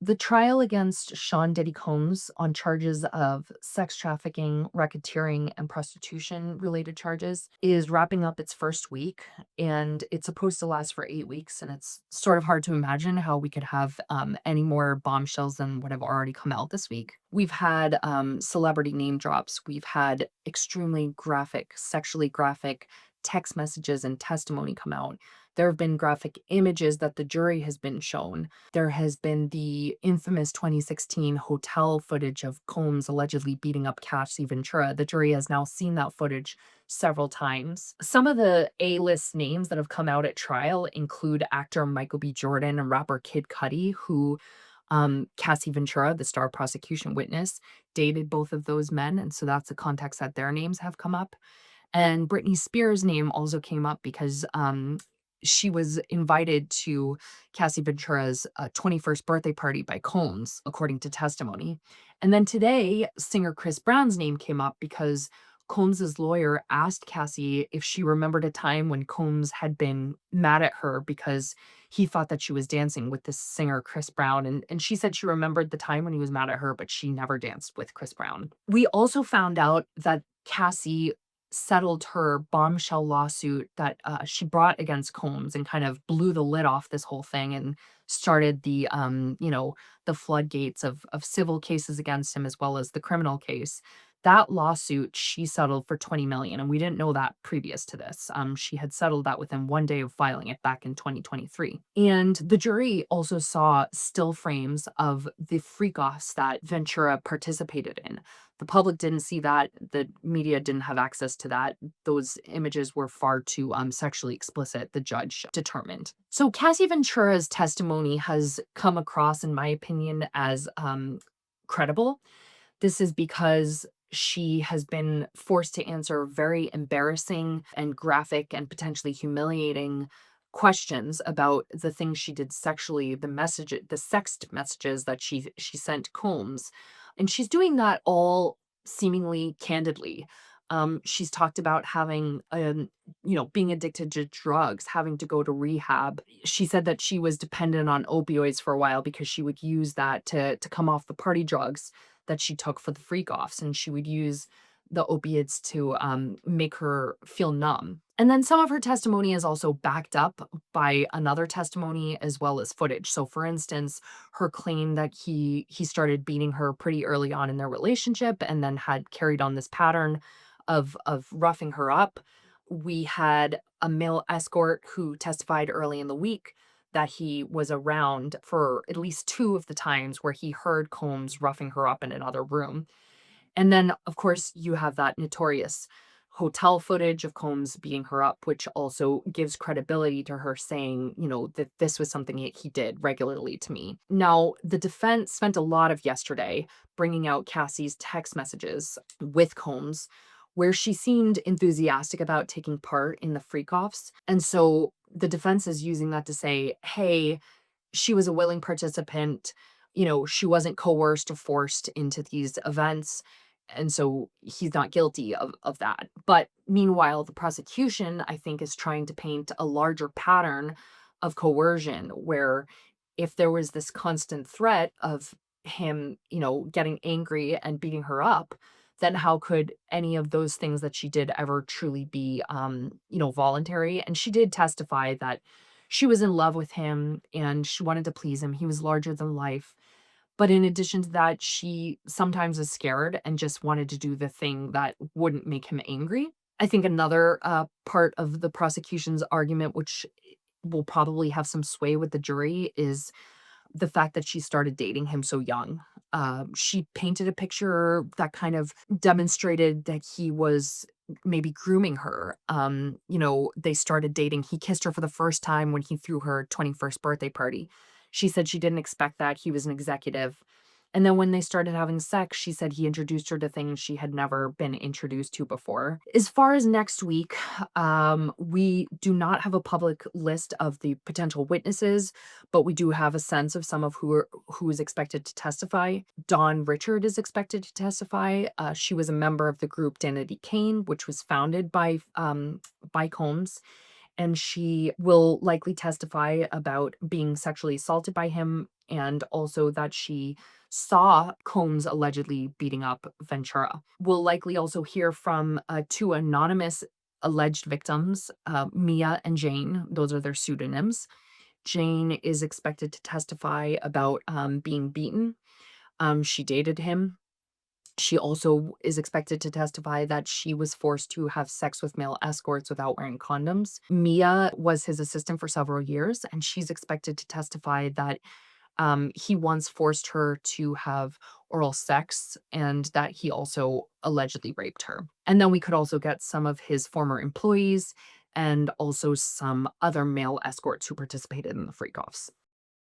The trial against Sean Diddy Combs on charges of sex trafficking, racketeering, and prostitution related charges is wrapping up its first week, and it's supposed to last for 8 weeks. And it's sort of hard to imagine how we could have any more bombshells than what have already come out this week. We've had celebrity name drops, we've had extremely graphic, sexually graphic text messages and testimony come out. There have been graphic images that the jury has been shown. There has been the infamous 2016 hotel footage of Combs allegedly beating up Cassie Ventura. The jury has now seen that footage several times. Some of the A-list names that have come out at trial include actor Michael B. Jordan and rapper Kid Cudi, who Cassie Ventura, the star prosecution witness, dated both of those men. And so that's the context that their names have come up. And Britney Spears' name also came up because she was invited to Cassie Ventura's 21st birthday party by Combs, according to testimony. And then today, singer Chris Brown's name came up because Combs's lawyer asked Cassie if she remembered a time when Combs had been mad at her because he thought that she was dancing with this singer Chris Brown. And she said she remembered the time when he was mad at her, but she never danced with Chris Brown. We also found out that Cassie settled her bombshell lawsuit that she brought against Combs and kind of blew the lid off this whole thing and started the floodgates of civil cases against him as well as the criminal case. That lawsuit she settled for 20 million, and we didn't know that previous to this. She had settled that within 1 day of filing it back in 2023. And the jury also saw still frames of the freak-offs that Ventura participated in. The public didn't see that. The media didn't have access to that. Those images were far too sexually explicit, the judge determined. So Cassie Ventura's testimony has come across, in my opinion, as credible. This is because she has been forced to answer very embarrassing and graphic and potentially humiliating questions about the things she did sexually, the sext messages that she sent Combs. And she's doing that all seemingly candidly. She's talked about having, being addicted to drugs, having to go to rehab. She said that she was dependent on opioids for a while because she would use that to come off the party drugs that she took for the freak offs, and she would use the opiates to make her feel numb. And then some of her testimony is also backed up by another testimony as well as footage. So for instance, her claim that he started beating her pretty early on in their relationship and then had carried on this pattern of roughing her up. We had a male escort who testified early in the week that he was around for at least two of the times where he heard Combs roughing her up in another room. And then, of course, you have that notorious hotel footage of Combs beating her up, which also gives credibility to her saying, that this was something he did regularly to me. Now, the defense spent a lot of yesterday bringing out Cassie's text messages with Combs, where she seemed enthusiastic about taking part in the freak offs. And so the defense is using that to say, hey, she was a willing participant. She wasn't coerced or forced into these events. And so he's not guilty of that. But meanwhile, the prosecution, I think, is trying to paint a larger pattern of coercion where if there was this constant threat of him, getting angry and beating her up, then how could any of those things that she did ever truly be, voluntary? And she did testify that she was in love with him and she wanted to please him. He was larger than life. But in addition to that, she sometimes is scared and just wanted to do the thing that wouldn't make him angry. I think another part of the prosecution's argument, which will probably have some sway with the jury, is the fact that she started dating him so young. She painted a picture that kind of demonstrated that he was maybe grooming her. They started dating. He kissed her for the first time when he threw her 21st birthday party. She said she didn't expect that. He was an executive. And then when they started having sex, she said he introduced her to things she had never been introduced to before. As far as next week, we do not have a public list of the potential witnesses, but we do have a sense of some of who is expected to testify. Dawn Richard is expected to testify. She was a member of the group Danity Kane, which was founded by Combs. and she will likely testify about being sexually assaulted by him and also that she saw Combs allegedly beating up Ventura. We'll likely also hear from two anonymous alleged victims, Mia and Jane. Those are their pseudonyms. Jane is expected to testify about being beaten. She dated him. She also is expected to testify that she was forced to have sex with male escorts without wearing condoms. Mia was his assistant for several years, and she's expected to testify that he once forced her to have oral sex and that he also allegedly raped her. And then we could also get some of his former employees and also some other male escorts who participated in the freak offs.